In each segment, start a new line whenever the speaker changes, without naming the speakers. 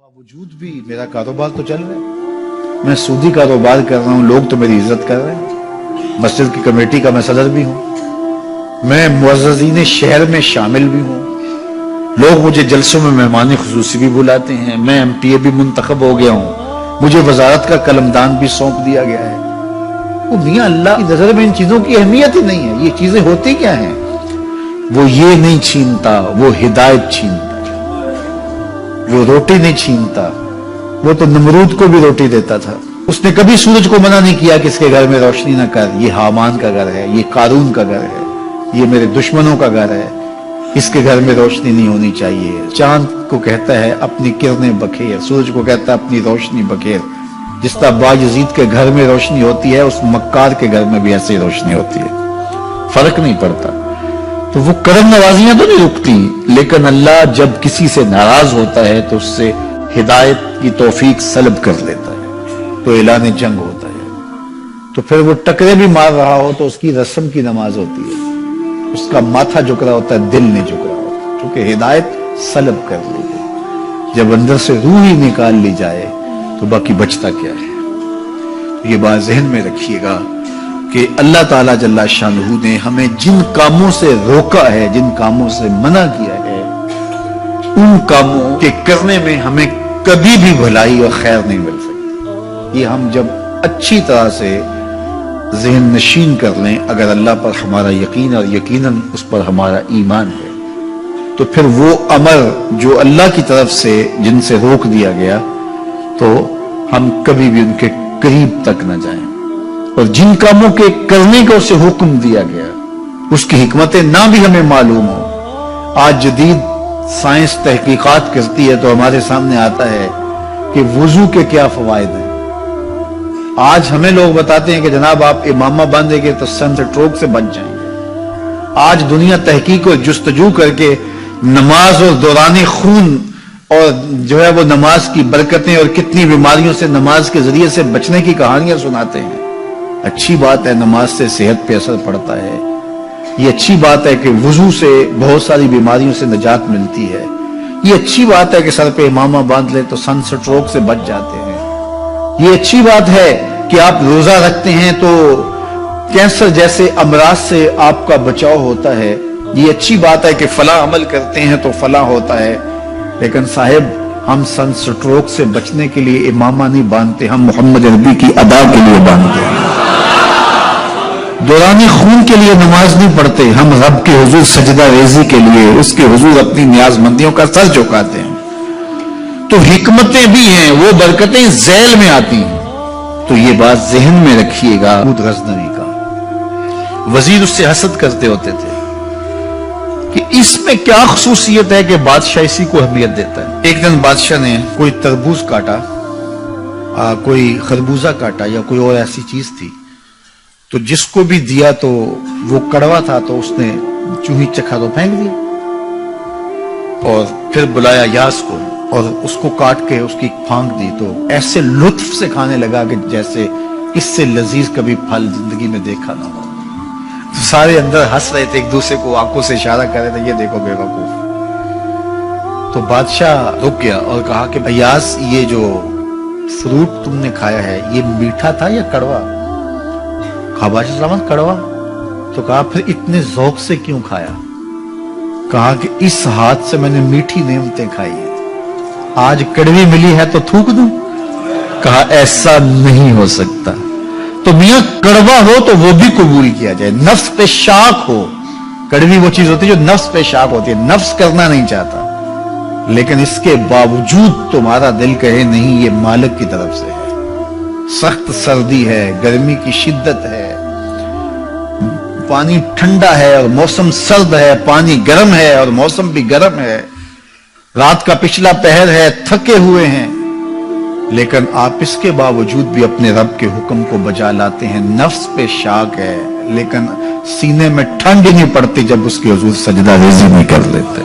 باوجود بھی میرا کاروبار تو چل رہا ہے، میں سودی کاروبار کر رہا ہوں، لوگ تو میری عزت کر رہے ہیں، مسجد کی کمیٹی کا میں صدر بھی ہوں، میں معززین شہر میں شامل بھی ہوں، لوگ مجھے جلسوں میں مہمان خصوصی بھی بلاتے ہیں، میں ایم پی اے بھی منتخب ہو گیا ہوں، مجھے وزارت کا قلمدان بھی سونپ دیا گیا ہے۔ وہ میاں اللہ کی نظر میں ان چیزوں کی اہمیت ہی نہیں ہے، یہ چیزیں ہوتی کیا ہیں؟ وہ یہ نہیں چھینتا، وہ ہدایت چھینتا، وہ روٹی نہیں چھینتا، وہ تو نمرود کو بھی روٹی دیتا تھا۔ اس نے کبھی سورج کو منع نہیں کیا کہ اس کے گھر میں روشنی نہ کر، یہ حامان کا گھر ہے، یہ قارون کا گھر ہے، یہ میرے دشمنوں کا گھر ہے، اس کے گھر میں روشنی نہیں ہونی چاہیے۔ چاند کو کہتا ہے اپنی کرنیں بکھیر، سورج کو کہتا ہے اپنی روشنی بکھیر۔ جس طرح باجزید کے گھر میں روشنی ہوتی ہے، اس مکار کے گھر میں بھی ایسی روشنی ہوتی ہے، فرق نہیں پڑتا۔ تو وہ کرم نوازیاں تو نہیں رکتی، لیکن اللہ جب کسی سے ناراض ہوتا ہے تو اس سے ہدایت کی توفیق سلب کر لیتا ہے، تو اعلان جنگ ہوتا ہے۔ تو پھر وہ ٹکرے بھی مار رہا ہو تو اس کی رسم کی نماز ہوتی ہے، اس کا ماتھا جھک رہا ہوتا ہے، دل نہیں جھک رہا ہوتا، کیونکہ ہدایت سلب کر لی گئی۔ جب اندر سے روح ہی نکال لی جائے تو باقی بچتا کیا ہے؟ یہ بات ذہن میں رکھیے گا کہ اللہ تعالیٰ جل شانہ نے ہمیں جن کاموں سے روکا ہے، جن کاموں سے منع کیا ہے، ان کاموں کے کرنے میں ہمیں کبھی بھی بھلائی اور خیر نہیں مل سکتی۔ یہ ہم جب اچھی طرح سے ذہن نشین کر لیں، اگر اللہ پر ہمارا یقین اور یقیناً اس پر ہمارا ایمان ہے، تو پھر وہ امر جو اللہ کی طرف سے جن سے روک دیا گیا، تو ہم کبھی بھی ان کے قریب تک نہ جائیں، اور جن کاموں کے کرنے کا اسے حکم دیا گیا اس کی حکمتیں نہ بھی ہمیں معلوم ہو۔ آج جدید سائنس تحقیقات کرتی ہے تو ہمارے سامنے آتا ہے کہ وضو کے کیا فوائد ہیں۔ آج ہمیں لوگ بتاتے ہیں کہ جناب آپ امامہ باندھیں گے تو سن سٹروک سے بچ جائیں گے۔ آج دنیا تحقیق اور جستجو کر کے نماز اور دوران خون اور جو ہے وہ نماز کی برکتیں اور کتنی بیماریوں سے نماز کے ذریعے سے بچنے کی کہانیاں سناتے ہیں۔ اچھی بات ہے، نماز سے صحت پہ اثر پڑتا ہے، یہ اچھی بات ہے کہ وضو سے بہت ساری بیماریوں سے نجات ملتی ہے، یہ اچھی بات ہے کہ سر پہ امامہ باندھ لے تو سن سٹروک سے بچ جاتے ہیں، یہ اچھی بات ہے کہ آپ روزہ رکھتے ہیں تو کینسر جیسے امراض سے آپ کا بچاؤ ہوتا ہے، یہ اچھی بات ہے کہ فلاں عمل کرتے ہیں تو فلاں ہوتا ہے۔ لیکن صاحب، ہم سن سٹروک سے بچنے کے لیے امامہ نہیں باندھتے، ہم محمد نبی کی ادا کے لیے باندھتے ہیں۔ دوران خون کے لیے نماز نہیں پڑھتے، ہم رب کے حضور سجدہ ریزی کے لیے اس کے حضور اپنی نیاز مندیوں کا سر جھکاتے ہیں۔ تو حکمتیں بھی ہیں، وہ برکتیں ذیل میں آتی ہیں۔ تو یہ بات ذہن میں رکھیے گا۔ غزنوی کا وزیر اس سے حسد کرتے ہوتے تھے کہ اس میں کیا خصوصیت ہے کہ بادشاہ اسی کو اہمیت دیتا ہے۔ ایک دن بادشاہ نے کوئی تربوز کاٹا، کوئی خربوزہ کاٹا یا کوئی اور ایسی چیز تھی، تو جس کو بھی دیا تو وہ کڑوا تھا، تو اس نے چوہی چکھا تو پھینک دیا، اور پھر بلایا یاس کو اور اس کو کاٹ کے اس کی پھانک دی، تو ایسے لطف سے کھانے لگا کہ جیسے اس سے لذیذ کبھی پھل زندگی میں دیکھا نہ ہو۔ سارے اندر ہنس رہے تھے، ایک دوسرے کو آنکھوں سے اشارہ کر رہے تھے، یہ دیکھو بے وقوف۔ تو بادشاہ رک گیا اور کہا کہ ایاز، یہ جو فروٹ تم نے کھایا ہے یہ میٹھا تھا یا کڑوا؟ کہا بادشاہ سلامت کڑوا۔ تو کہا پھر اتنے ذوق سے کیوں کھایا؟ کہا کہ اس ہاتھ سے میں نے میٹھی نعمتیں کھائی ہیں، آج کڑوی ملی ہے تو تھوک دوں؟ کہا ایسا نہیں ہو سکتا۔ تو میاں کڑوا ہو تو وہ بھی قبول کیا جائے، نفس پہ شاک ہو۔ کڑوی وہ چیز ہوتی ہے جو نفس پہ شاک ہوتی ہے، نفس کرنا نہیں چاہتا، لیکن اس کے باوجود تمہارا دل کہے نہیں، یہ مالک کی طرف سے ہے۔ سخت سردی ہے، گرمی کی شدت ہے، پانی ٹھنڈا ہے اور موسم سرد ہے، پانی گرم ہے اور موسم بھی گرم ہے، رات کا پچھلا پہر ہے، تھکے ہوئے ہیں، لیکن آپ اس کے باوجود بھی اپنے رب کے حکم کو بجا لاتے ہیں۔ نفس پہ شاک ہے لیکن سینے میں ٹھنڈ ہی نہیں پڑتی جب اس کے حضور سجدہ ریزی نہیں کر لیتے۔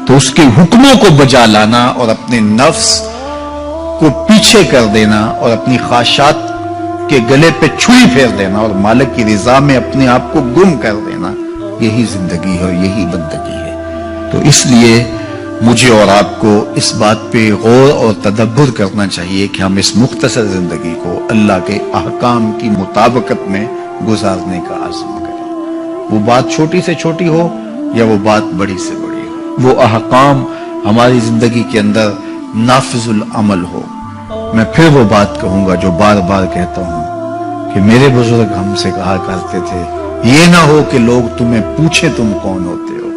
تو اس کے حکموں کو بجا لانا اور اپنے نفس کو پیچھے کر دینا اور اپنی خواہشات کے گلے پہ چھری پھیر دینا اور مالک کی رضا میں اپنے آپ کو گم کر دینا، یہی زندگی ہے اور یہی بندگی ہے۔ تو اس لیے مجھے اور آپ کو اس بات پہ غور اور تدبر کرنا چاہیے کہ ہم اس مختصر زندگی کو اللہ کے احکام کی مطابقت میں گزارنے کا عزم کریں، وہ بات چھوٹی سے چھوٹی ہو یا وہ بات بڑی سے بڑی ہو، وہ احکام ہماری زندگی کے اندر نافذ العمل ہو۔ میں پھر وہ بات کہوں گا جو بار بار کہتا ہوں کہ میرے بزرگ ہم سے کہا کرتے تھے، یہ نہ ہو کہ لوگ تمہیں پوچھے تم کون ہوتے ہو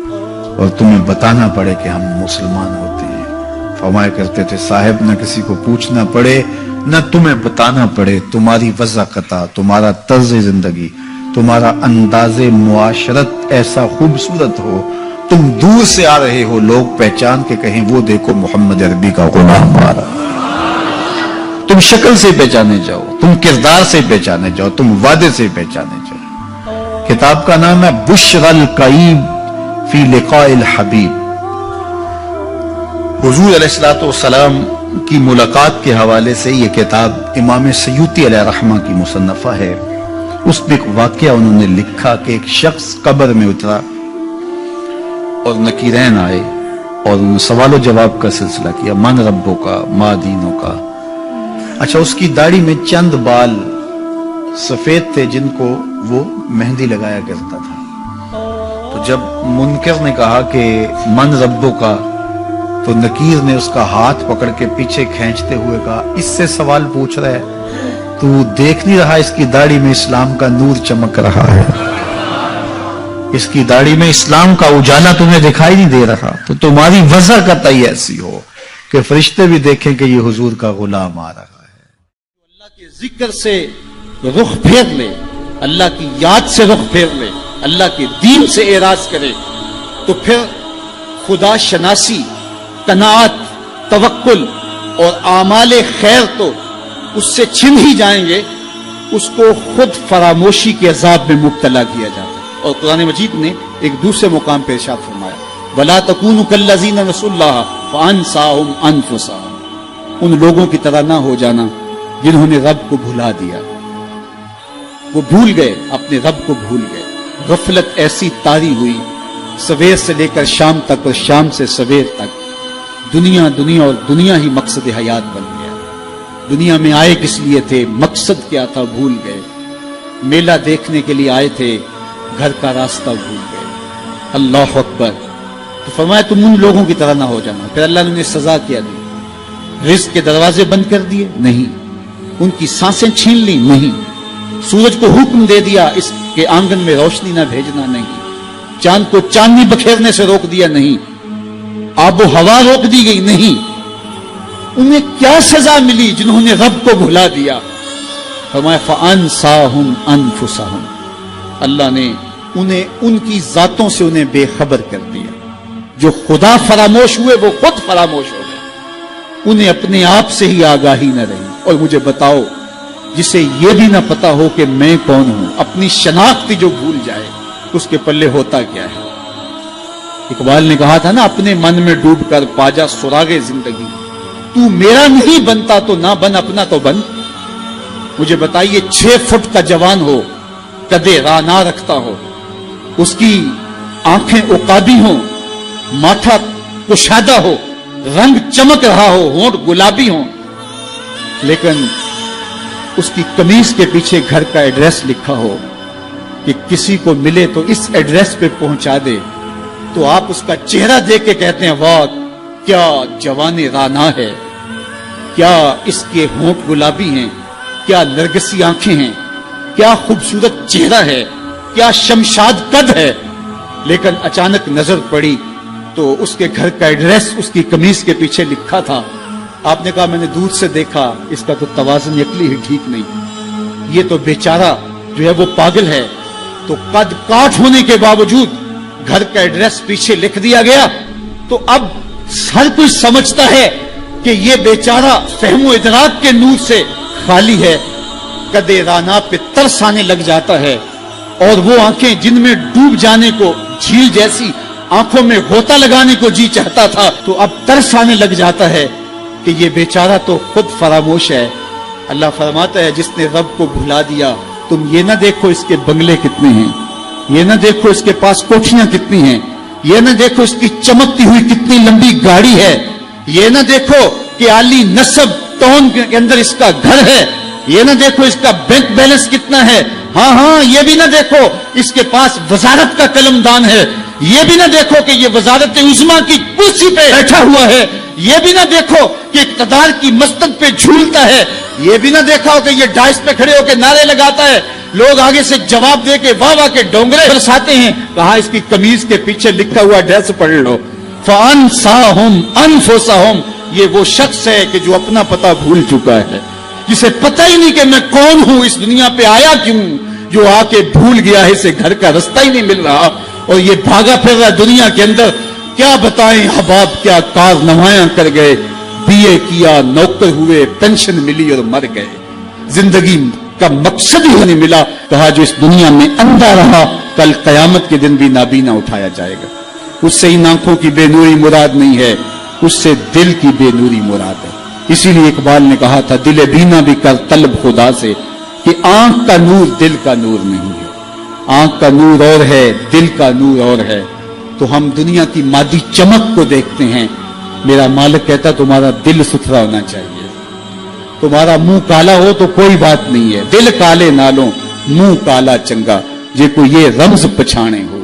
اور تمہیں بتانا پڑے کہ ہم مسلمان ہوتے ہیں۔ فرمایا کرتے تھے صاحب، نہ کسی کو پوچھنا پڑے نہ تمہیں بتانا پڑے، تمہاری وضاحت، تمہارا طرز زندگی، تمہارا انداز معاشرت ایسا خوبصورت ہو، تم دور سے آ رہے ہو، لوگ پہچان کے کہیں وہ دیکھو محمد عربی کا غلام آ رہا۔ تم شکل سے پہچانے جاؤ، تم کردار سے پہچانے جاؤ، تم وعدے سے پہچانے جاؤ۔ کتاب کا نام ہے بشر القیب فی لقاء الحبیب۔ حضور علیہ السلام کی ملاقات کے حوالے سے یہ کتاب امام سیوطی علیہ رحمہ کی مصنفہ ہے۔ اس میں ایک واقعہ انہوں نے لکھا کہ ایک شخص قبر میں اترا اور نکیرین آئے اور انہوں نے سوال و جواب کا سلسلہ کیا، من ربوں کا، ما دینوں کا۔ اچھا، اس کی داڑھی میں چند بال سفید تھے جن کو وہ مہندی لگایا کرتا تھا۔ تو جب منکر نے کہا کہ من ربوں کا، تو نکیر نے اس کا ہاتھ پکڑ کے پیچھے کھینچتے ہوئے کہا، اس سے سوال پوچھ رہا ہے تو دیکھ نہیں رہا اس کی داڑھی میں اسلام کا نور چمک رہا ہے، اس کی داڑھی میں اسلام کا اجالا تمہیں دکھائی نہیں دے رہا، تو تمہاری وضع کا تعین ایسی ہو کہ فرشتے بھی دیکھیں کہ یہ حضور کا غلام آ رہا ہے۔
اللہ کے ذکر سے رخ پھیر لے، اللہ کی یاد سے رخ پھیر لے، اللہ کے دین سے اعراض کرے، تو پھر خدا شناسی، قناعت، توکل اور اعمال خیر تو اس سے چھن ہی جائیں گے، اس کو خود فراموشی کے عذاب میں مبتلا کیا جاتا ہے۔ اور قرآن مجید نے ایک دوسرے مقام پہ ارشاد فرمایا، وَلَا تَكُونُوا كَالَّذِينَ نَسُوا اللَّهَ فَأَنسَاهُمْ أَنفُسَهُمْ۔ ان لوگوں کی طرح نہ ہو جانا جنہوں نے رب کو بھلا دیا، وہ بھول گئے، اپنے رب کو بھول گئے۔ غفلت ایسی طاری ہوئی، سویر سے لے کر شام تک اور شام سے سویر تک دنیا دنیا اور دنیا ہی مقصد حیات بن گیا۔ دنیا میں آئے کس لیے تھے، مقصد کیا تھا، بھول گئے۔ میلہ دیکھنے کے لیے آئے تھے، گھر کا راستہ بھول گئے۔ اللہ اکبر۔ تو فرمایا تم ان لوگوں کی طرح نہ ہو جانا۔ پھر اللہ نے انہیں سزا کیا دی، رزق کے دروازے بند کر دیے؟ نہیں۔ ان کی سانسیں چھین لی؟ نہیں۔ سورج کو حکم دے دیا اس کے آنگن میں روشنی نہ بھیجنا؟ نہیں۔ چاند کو چاندنی بکھیرنے سے روک دیا؟ نہیں۔ آب و ہوا روک دی گئی؟ نہیں۔ انہیں کیا سزا ملی جنہوں نے رب کو بھلا دیا؟ فرمایا فَأَنسَاهُمْ أَنفُسَهُمْ، اللہ نے انہیں ان کی ذاتوں سے انہیں بے خبر کر دیا۔ جو خدا فراموش ہوئے وہ خود فراموش ہو گئے، انہیں اپنے آپ سے ہی آگاہی نہ رہی۔ اور مجھے بتاؤ، جسے یہ بھی نہ پتا ہو کہ میں کون ہوں، اپنی شناخت جو بھول جائے، اس کے پلے ہوتا کیا ہے؟ اقبال نے کہا تھا نا، اپنے من میں ڈوب کر پاجا سراغے زندگی، تو میرا نہیں بنتا تو نہ بن، اپنا تو بن۔ مجھے بتائیے، 6 فٹ کا جوان ہو، قدے راہ نہ رکھتا ہو، اس کی آنکھیں عقابی ہوں، ماتھا کشادہ ہو، رنگ چمک رہا ہو، ہونٹ گلابی ہوں، لیکن اس کی قمیض کے پیچھے گھر کا ایڈریس لکھا ہو کہ کسی کو ملے تو اس ایڈریس پہ پہنچا دے، تو آپ اس کا چہرہ دیکھ کے کہتے ہیں واہ کیا جوان رانا ہے، کیا اس کے ہونٹ گلابی ہیں، کیا نرگسی آنکھیں ہیں، کیا خوبصورت چہرہ ہے، کیا شمشاد قد ہے۔ لیکن اچانک نظر پڑی تو اس کے گھر کا ایڈریس اس کی قمیض کے پیچھے لکھا تھا۔ آپ نے کہا میں نے دور سے دیکھا، اس کا تو توازن عقلی ہی ٹھیک نہیں، یہ تو بیچارہ جو ہے وہ پاگل ہے۔ تو قد کاٹ ہونے کے باوجود گھر کا ایڈریس پیچھے لکھ دیا گیا، تو اب ہر کوئی سمجھتا ہے کہ یہ بیچارہ فہم و ادراک کے نور سے خالی ہے۔ قدے رانا پہ ترس آنے لگ جاتا ہے، اور وہ آنکھیں جن میں ڈوب جانے کو، جھیل جیسی آنکھوں میں غوطہ لگانے کو جی چاہتا تھا، تو اب ترس آنے لگ جاتا ہے کہ یہ بیچارہ تو خود فراموش ہے۔ اللہ فرماتا ہے جس نے رب کو بھلا دیا، تم یہ نہ دیکھو اس کے بنگلے کتنے ہیں، یہ نہ دیکھو اس کے پاس کوٹھیاں کتنی ہیں، یہ نہ دیکھو اس کی چمکتی ہوئی کتنی لمبی گاڑی ہے, یہ نہ دیکھو کہ عالی نسب ٹون کے اندر اس کا گھر ہے, یہ نہ دیکھو اس کا بینک بیلنس کتنا ہے, ہاں یہ بھی نہ دیکھو اس کے پاس وزارت کا قلم دان ہے, یہ بھی نہ دیکھو کہ یہ وزارت عظمیٰ کی کرسی پہ بیٹھا ہوا ہے, یہ بھی نہ دیکھو کہ اقتدار کی مستق پہ جھولتا ہے, یہ بھی نہ دیکھا ہو کہ یہ ڈائس پہ کھڑے ہو کے نعرے لگاتا ہے, لوگ آگے سے جواب دے کے واہ واہ کے ڈونگرے برساتے ہیں. کہا اس کی قمیض کے پیچھے لکھا ہوا ایڈریس پڑھ لو, فَأَنْسَاهُمْ أَنفُسَهُمْ, یہ وہ شخص ہے کہ جو اپنا پتہ بھول چکا ہے, جسے پتہ ہی نہیں کہ میں کون ہوں, اس دنیا پہ آیا کیوں, جو آ کے بھول گیا ہے اسے گھر کا رستہ ہی نہیں مل رہا, اور یہ بھاگا پھر رہا دنیا کے اندر. کیا بتائیں احباب کیا کارنامہ کر گئے, BA کیا, نوکر ہوئے, پینشن ملی اور مر گئے, زندگی کا مقصد ہی نہیں ملا. کہا جو اس دنیا میں اندھا رہا کل قیامت کے دن بھی نابینا اٹھایا جائے گا. اس سے ان آنکھوں کی بے نوری مراد نہیں ہے, اس سے دل کی بے نوری مراد ہے. اسی لیے اقبال نے کہا تھا دل بینا بھی کر طلب خدا سے, کہ آنکھ کا نور دل کا نور نہیں ہے. آنکھ کا نور اور ہے, دل کا نور اور ہے. تو ہم دنیا کی مادی چمک کو دیکھتے ہیں. میرا مالک کہتا تمہارا دل ستھرا ہونا چاہیے, تمہارا منہ کالا ہو تو کوئی بات نہیں ہے, دل کالے نالوں منہ کالا چنگا, جے کو یہ رمز پچھانے ہو.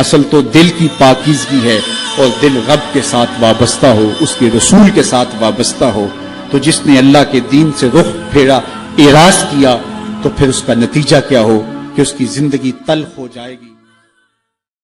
اصل تو دل کی پاکیزگی ہے, اور دل رب کے ساتھ وابستہ ہو, اس کے رسول کے ساتھ وابستہ ہو. تو جس نے اللہ کے دین سے رخ پھیرا, اعراض کیا, تو پھر اس کا نتیجہ کیا ہو کہ اس کی زندگی تلخ ہو جائے گی.